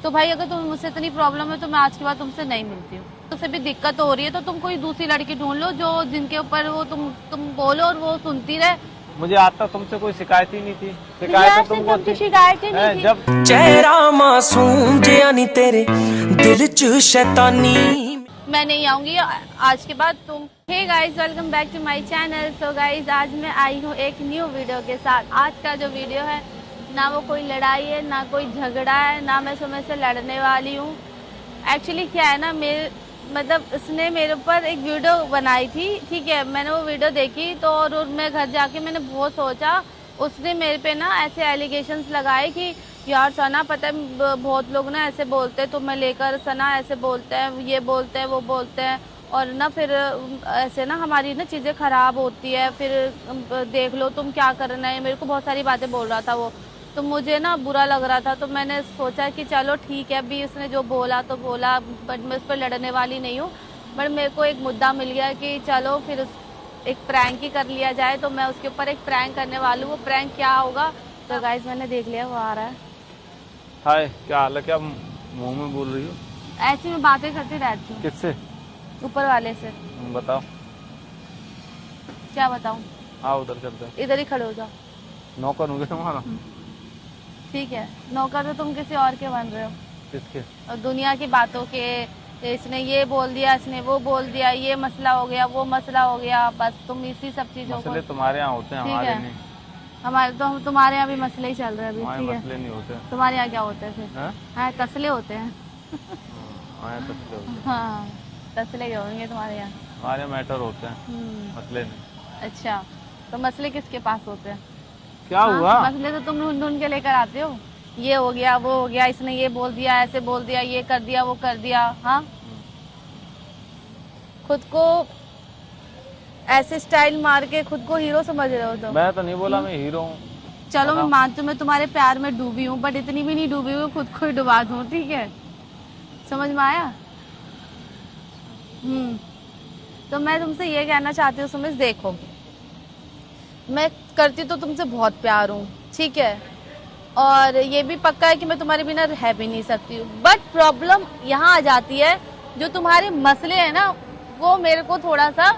तो भाई अगर तुम्हें मुझसे इतनी प्रॉब्लम है तो मैं आज के बाद तुमसे नहीं मिलती हूँ। तुमसे भी दिक्कत हो रही है तो तुम कोई दूसरी लड़की ढूंढ लो जो जिनके ऊपर वो तुम बोलो और वो सुनती रहे। मुझे आज तक तुमसे कोई शिकायत ही नहीं थी। शिकायत तुमको थी। शिकायत ही नहीं थी। जब चेहरा मासूम जियानी तेरे दिल च शैतानी। मैं नहीं आऊंगी आज के बाद तुम। Hey guys, welcome back to my channel. So guys, आज मैं आई हूँ एक न्यू वीडियो के साथ। आज का जो वीडियो है ना वो कोई लड़ाई है ना कोई झगड़ा है, ना मैं सुबह से लड़ने वाली हूँ। एक्चुअली क्या है ना, उसने मेरे ऊपर एक वीडियो बनाई थी, ठीक है। मैंने वो वीडियो देखी तो और मैं घर जाके मैंने बहुत सोचा। उसने मेरे पे ना ऐसे एलिगेशंस लगाए कि यार सना, पता है बहुत लोग ना ऐसे बोलते हैं तुम्हें लेकर, सना ऐसे बोलते हैं, ये बोलते हैं, वो बोलते हैं, और ना फिर ऐसे ना हमारी ना चीज़ें ख़राब होती है, फिर देख लो तुम क्या करना है। मेरे को बहुत सारी बातें बोल रहा था वो, तो मुझे ना बुरा लग रहा था। तो मैंने सोचा कि चलो ठीक है, अभी उसने जो बोला तो बोला, बट मैं उस पर लड़ने वाली नहीं हूँ। बट मेरे को एक मुद्दा मिल गया कि चलो फिर एक प्रैंक ही कर लिया जाए, तो मैं उसके ऊपर एक प्रैंक करने वाली हूँ। वो प्रैंक क्या होगा तो गाइस मैंने देख लिया, वो आ रहा है। हाय, क्या हाल है? क्या मुंह में बोल रही हो? ऐसी मैं बातें करती रहती हूँ। किससे? ऊपर वाले से। बताओ। क्या बताऊँ? आओ उधर चलते हैं। इधर ही खड़े हो जाओ। नौकर हूँ तुम्हारा? ठीक है, नौकर तो तुम किसी और के बन रहे हो। किसके? और दुनिया की बातों के, इसने ये बोल दिया, इसने वो बोल दिया, ये मसला हो गया, वो मसला हो गया, बस तुम इसी सब चीजों को। मसले तुम्हारे यहाँ होते हैं, हमारे नहीं। हमारे तो तुम्हारे यहाँ भी मसले ही चल रहे हैं अभी, हमारे ठीक है। मसले नहीं होते। तुम्हारे यहाँ क्या होते हैं फिर? हाँ, तसले होते हैं। हमारे तसले होते हैं। हाँ, तसले क्या होंगे तुम्हारे यहाँ? हमारे मैटर होते हैं, मसले नहीं। अच्छा, तो मसले किसके पास होते हैं? क्या हुआ? मसले तो तुम ढूंढ ढूंढ के लेकर आते हो। ये हो गया, वो हो गया, इसने ये बोल दिया, ऐसे बोल दिया, ये कर दिया, वो कर दिया। हाँ, खुद को ऐसे स्टाइल मार के खुद को हीरो समझ रहे हो तो? मैं तो नहीं बोला मैं हीरो हूँ। चलो मैं मानती हूँ, मैं तुम्हारे प्यार में डूबी हूँ, बट इतनी भी नहीं डूबी हूँ खुद को ही डुबा दूँ, ठीक है। समझ में आया? तो मैं तुमसे ये कहना चाहती हूँ सुमित, देखो मैं करती तो तुमसे बहुत प्यार हूँ, ठीक है, और ये भी पक्का है कि मैं तुम्हारे बिना रह भी नहीं सकती हूँ। बट प्रॉब्लम यहाँ आ जाती है, जो तुम्हारे मसले हैं ना वो मेरे को थोड़ा सा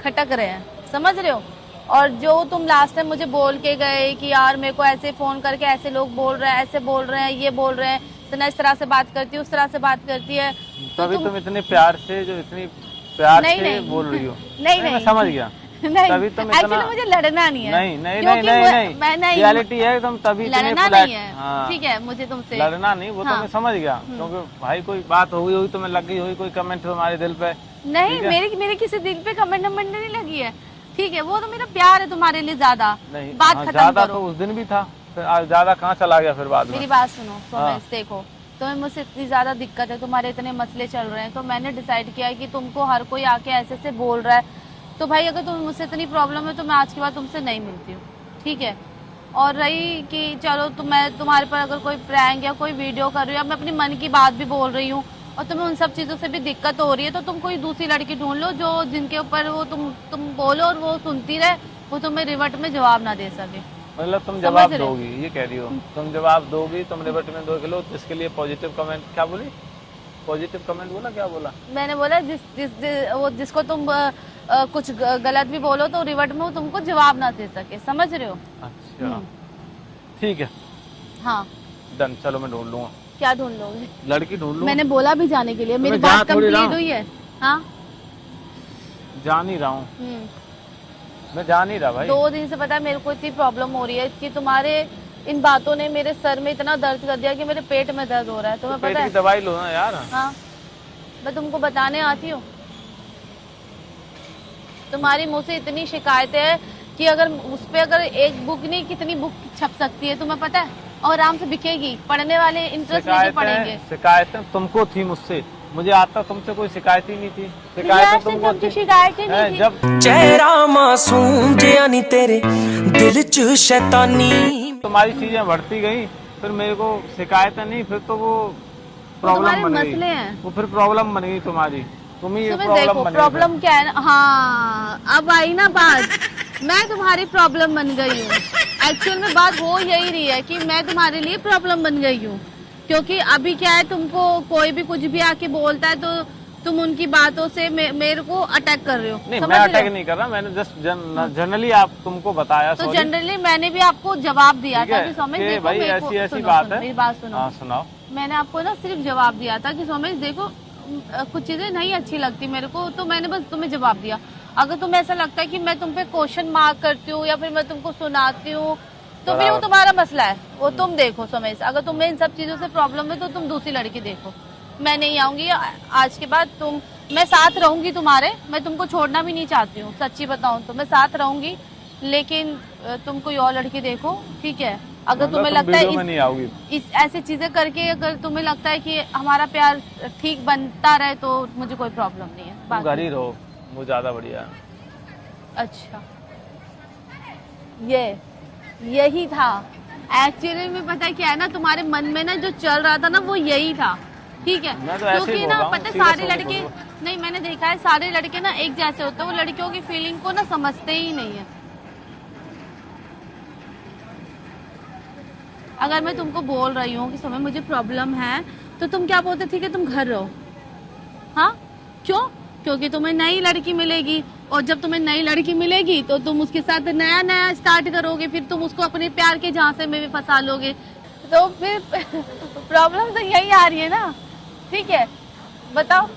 खटक रहे हैं, समझ रहे हो। और जो तुम लास्ट टाइम मुझे बोल के गए कि यार मेरे को ऐसे फोन करके ऐसे लोग बोल रहे हैं, ऐसे बोल रहे हैं, ये बोल रहे हैं, सना इस तरह से बात करती है, उस तरह से बात करती है, तभी तुम इतने प्यार से, जो इतनी प्यार से बोल रही हो। नहीं, मैं समझ गया। नहीं, तभी तुम एक्चुअली मुझे लड़ना नहीं है। नहीं, रियलिटी है तुम तभी लड़ना नहीं है। हाँ, ठीक है, मुझे तुमसे लड़ना नहीं, वो तो मैं समझ गया, क्योंकि भाई कोई बात हो गई हुई तो मैं लग गई हुई, कोई कमेंट तुम्हारे दिल पे नहीं। मेरे किसी दिल पे कमेंट नहीं लगी है, ठीक है। वो तो मेरा प्यार है तुम्हारे लिए ज्यादा। नहीं, बात खत्म ज्यादा करो। तो उस दिन भी था, फिर ज्यादा कहाँ चला गया फिर बाद में? मेरी बात सुनो सोमेश, देखो तुम्हें मुझसे इतनी ज्यादा दिक्कत है, तुम्हारे इतने मसले चल रहे हैं, तो मैंने डिसाइड किया है कि तुमको हर कोई आके ऐसे से बोल रहा है, तो भाई अगर तुम्हें मुझसे इतनी प्रॉब्लम है तो मैं आज के बाद तुमसे नहीं मिलती हूँ, ठीक है। और रही कि चलो मैं तुम्हारे पर अगर कोई प्रैंक या कोई वीडियो कर रही हूँ, मैं अपनी मन की बात भी बोल रही हूँ, और तुम्हें उन सब चीज़ों से भी दिक्कत हो रही है, तो तुम कोई दूसरी लड़की ढूंढ लो जो जिनके ऊपर वो तुम बोलो और वो सुनती रहे, वो तुम्हें रिवर्ट में जवाब ना दे सके। मतलब तुम जवाब दोगी, ये कह रही हो? तुम जवाब दोगी, तुम रिवर्ट में दोगे लो, इसके लिए पॉजिटिव कमेंट क्या बोली? पॉजिटिव कमेंट बोला? क्या बोला? मैंने बोला जिसको तुम कुछ गलत भी बोलो तो रिवर्ट में वो तुमको जवाब ना दे सके, समझ रहे हो? अच्छा, ठीक है, हाँ डन। चलो मैं ढूंढ लूंगा। क्या ढूंढ लोगे? लड़की ढूंढ लूंगा। मैंने बोला भी जाने के लिए, मेरी बात कंप्लीट हुई है। हाँ, जान ही रहा हूँ, मैं जान ही रहा भाई। 2 दिन से पता है मेरे को इतनी प्रॉब्लम हो रही है कि तुम्हारे इन बातों ने मेरे सर में इतना दर्द कर दिया कि मेरे पेट में दर्द हो रहा है। तुम्हें पता है? दवाई लो ना यार। हाँ, मैं तुमको बताने आती हूँ, तुम्हारी मुँह से इतनी शिकायतें हैं कि अगर उस पे अगर एक बुक नहीं कितनी बुक छप सकती है, तुम्हें पता है, और आराम से बिकेगी, पढ़ने वाले इंटरेस्ट लेके पढ़ेंगे। शिकायतें तुमको थी मुझसे, मुझे आज तक तुमसे कोई शिकायत ही नहीं थी। शिकायत तुमको थी। शिकायत ही नहीं थी। जब चेहरा मासूम जियानी तेरे दिल च शैतानी। तुम्हारी चीजें बढ़ती गई, फिर मेरे को शिकायतें नहीं, फिर तो वो प्रॉब्लम बन गई, वो फिर प्रॉब्लम बन गई तुम्हारी। तुम ही प्रॉब्लम बन गई। प्रॉब्लम क्या है? हाँ, अब आई ना बात, मैं तुम्हारी प्रॉब्लम बन गई हूँ। एक्चुअल में बात हो यही रही है कि मैं तुम्हारे लिए प्रॉब्लम बन गई हूँ, क्योंकि अभी क्या है, तुमको कोई भी कुछ भी आके बोलता है तो तुम उनकी बातों से मेरे को अटैक कर रहे हो। नहीं, मैं अटैक नहीं कर रहा, मैंने जस्ट जनरली आप तुमको बताया। तो जनरली मैंने भी आपको जवाब दिया था कि सौमेश देखो, भाई ऐसी बात है, मेरी बात सुनो। हाँ सुनाओ। मैंने आपको ना सिर्फ जवाब दिया था कि सौमेश देखो कुछ चीजें नहीं अच्छी लगती मेरे को, तो मैंने बस तुम्हें जवाब दिया। अगर तुम्हें ऐसा लगता है कि मैं तुम पे क्वेश्चन मार्क करती हूँ या फिर मैं तुमको सुनाती हूँ तो फिर वो तुम्हारा मसला है, वो तुम देखो सौमेश। अगर तुम्हें इन सब चीजों से प्रॉब्लम है तो तुम दूसरी लड़की देखो, मैं नहीं आऊंगी आज के बाद। मैं साथ रहूंगी तुम्हारे, मैं तुमको छोड़ना भी नहीं चाहती हूँ, सच्ची बताऊं तो मैं साथ रहूंगी, लेकिन तुम कोई और लड़की देखो, ठीक है? अगर तुम्हें लगता है इस ऐसी चीजें करके अगर तुम्हें लगता है कि हमारा प्यार ठीक बनता रहे तो मुझे कोई प्रॉब्लम नहीं है। घर ही रहो, वो ज्यादा बढ़िया है। अच्छा, यही था एक्चुअली में। पता है क्या है ना, तुम्हारे मन में ना जो चल रहा था ना वो यही था, ठीक है? क्योंकि ना पता है सारे लड़के, नहीं मैंने देखा है सारे लड़के ना एक जैसे होते हैं, वो लड़कियों की फीलिंग को ना समझते ही नहीं है। अगर मैं तुमको बोल रही हूँ कि समय मुझे प्रॉब्लम है तो तुम क्या बोलते, ठीक है तुम घर रहो। हाँ क्यों? क्योंकि तुम्हें नई लड़की मिलेगी, और जब तुम्हें नई लड़की मिलेगी तो तुम उसके साथ नया नया स्टार्ट करोगे, फिर तुम उसको अपने प्यार के झांसे में भी फंसा लोगे, तो फिर प्रॉब्लम तो यही आ रही है ना, ठीक है? बताओ।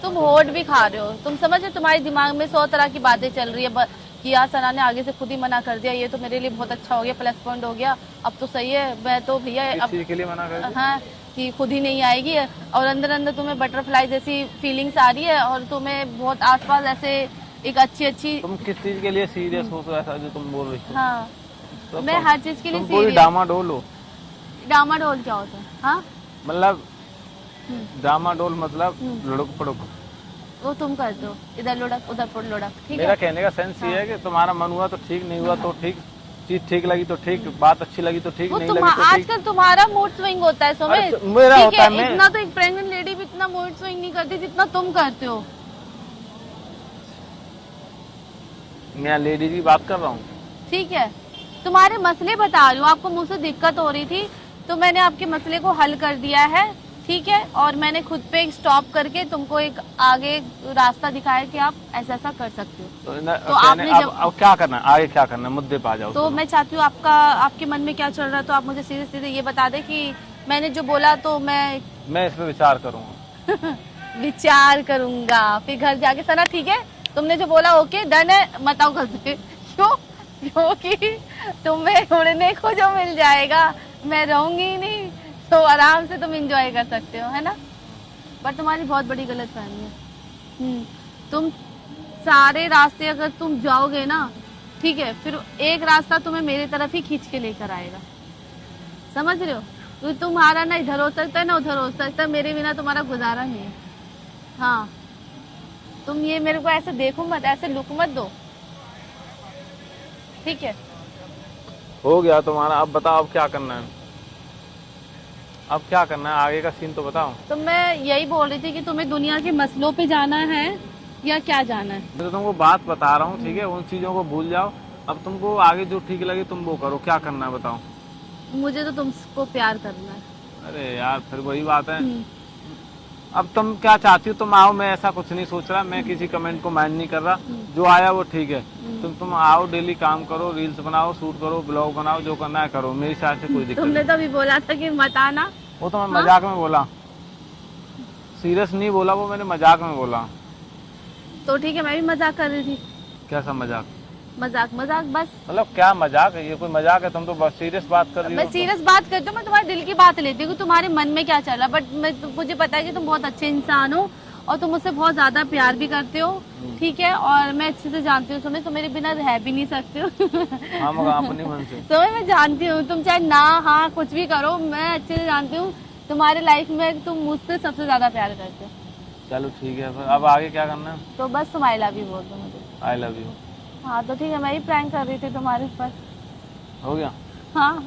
तुम होट भी खा रहे हो, तुम समझ रहे, तुम्हारे दिमाग में 100 तरह की बातें चल रही है कि यार सना ने आगे से खुद ही मना कर दिया, ये तो मेरे लिए बहुत अच्छा हो गया, प्लस पॉइंट हो गया, अब तो सही है, मैं तो भैया अब के लिए मना कर दिया। हाँ कि खुद ही नहीं आएगी, और अंदर अंदर तुम्हें बटरफ्लाई जैसी फीलिंग्स आ रही है, और तुम्हें बहुत आसपास ऐसे एक अच्छी तुम किस चीज के लिए सीरियस हो, तो ऐसा जो तुम बोल रही हो? हाँ तो मैं हर चीज के लिए सीरियस। डामाडोल हो। डामाडोल क्या होता है? हाँ मतलब डामाडोल मतलब लुढ़क पुढ़क, वो तुम करते हो, इधर लुढ़क उधर लुढ़क, ठीक है? मेरा कहने का सेंस ये है कि तुम्हारा मन हुआ तो ठीक, नहीं हुआ तो ठीक, चीज ठीक लगी तो ठीक, बात अच्छी लगी तो ठीक, नहीं लगी तो ठीक। आजकल तुम्हारा मूड स्विंग होता है सौमेश, मेरा होता है। इतना तो एक प्रेग्नेंट लेडी भी इतना मूड स्विंग नहीं करती जितना तुम करते हो। मैं लेडी की बात कर रहा हूँ, ठीक है? तुम्हारे मसले बता रही हूँ, आपको मुझसे दिक्कत हो रही थी तो मैंने आपके मसले को हल कर दिया है, ठीक है? और मैंने खुद पे एक स्टॉप करके तुमको एक आगे रास्ता दिखाया कि आप ऐसा ऐसा कर सकते हो। तो आपने अब क्या करना है, आगे क्या करना है, मुद्दे पे आ जाओ। तो मैं चाहती हूँ आपके मन में क्या चल रहा है, तो आप मुझे सीधे सीधे ये बता दे कि मैंने जो बोला तो मैं इस पे विचार करूंगा। विचार करूंगा, फिर घर जाके सना ठीक है तुमने जो बोला ओके डन है, मत आओ घर से। क्यों? क्योंकि तुम्हें उड़ने को जो मिल जाएगा, मैं रहूंगी ही नहीं, तो आराम से तुम एंजॉय कर सकते हो, है ना? पर तुम्हारी बहुत बड़ी गलतफहमी है। तुम सारे रास्ते अगर तुम जाओगे ना, ठीक है, फिर एक रास्ता तुम्हें मेरी तरफ ही खींच के लेकर आएगा, समझ रहे हो? तो तुम्हारा ना इधर हो सकता है ना उधर हो सकता है, मेरे बिना तुम्हारा गुजारा नहीं है। हाँ तुम ये मेरे को ऐसे देखो मत, ऐसे लुक मत दो, ठीक है? हो गया तुम्हारा, अब बताओ अब क्या करना है, अब क्या करना है, आगे का सीन तो बताओ। तो मैं यही बोल रही थी कि तुम्हें दुनिया के मसलों पे जाना है या क्या जाना है? मैं तो तुमको बात बता रहा हूँ, ठीक है? उन चीजों को भूल जाओ, अब तुमको आगे जो ठीक लगे तुम वो करो, क्या करना है बताओ। मुझे तो तुमको प्यार करना है। अरे यार फिर वही बात है, अब तुम क्या चाहती हो, तुम आओ, मैं ऐसा कुछ नहीं सोच रहा, मैं किसी कमेंट को माइंड नहीं कर रहा, जो आया वो ठीक है। तुम आओ, डेली काम करो, रील्स बनाओ, शूट करो, ब्लॉग बनाओ, जो करना है करो, मेरे हिसाब से कोई दिक्कत। तुमने तो अभी बोला था कि मत आना। वो तो मैं मजाक में बोला, सीरियस नहीं बोला, वो मैंने मजाक में बोला। तो ठीक है, मैं भी मजाक कर रही थी। कैसा मजाक? मजाक बस। मतलब क्या मजाक है, ये कोई मजाक है? तुम तो बस सीरियस बात कर रही हो। मैं सीरियस बात करती हूँ, मैं तुम्हारे दिल की बात लेती हूँ कि तुम्हारे मन में क्या चल रहा है, बट मुझे पता है कि तुम बहुत अच्छे इंसान हो और तुम मुझसे बहुत ज्यादा प्यार भी करते हो, ठीक है? और मैं अच्छे से जानती हूँ तुम्हें, तुम मेरे बिना रह भी नहीं सकते हो। हाँ मगर अपने मन से तुम्हें मैं जानती हूँ, तुम चाहे ना हाँ कुछ भी करो, मैं अच्छे से जानती हूँ तुम्हारे लाइफ में तुम मुझसे सबसे ज्यादा प्यार करते हो। चलो ठीक है, फिर अब आगे क्या करना है? तो बस तुम आई लव यू बोल दो मुझे। I love you. हाँ तो ठीक है, मैं ही प्रैंक कर रही थी तुम्हारे ऊपर। हो गया? हाँ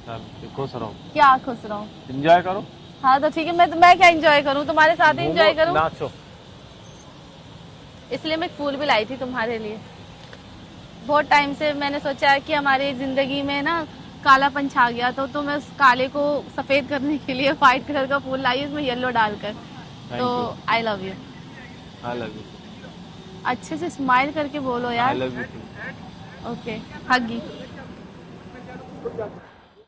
चल खुश रहो। क्या खुश रहो? एंजॉय करो। हाँ तो ठीक है, मैं क्या एंजॉय करूँ, तुम्हारे साथ ही एंजॉय करूँ। नाचो। इसलिए मैं फूल भी लाई थी तुम्हारे लिए। बहुत टाइम से मैंने सोचा कि हमारी जिंदगी में ना कालापन छा गया तो मैं उस काले को सफेद करने के लिए व्हाइट कलर का फूल लाई, उसमें येलो डालकर। तो I love you. I love you. अच्छे से स्माइल करके बोलो आई यार। Love you. Okay, hug.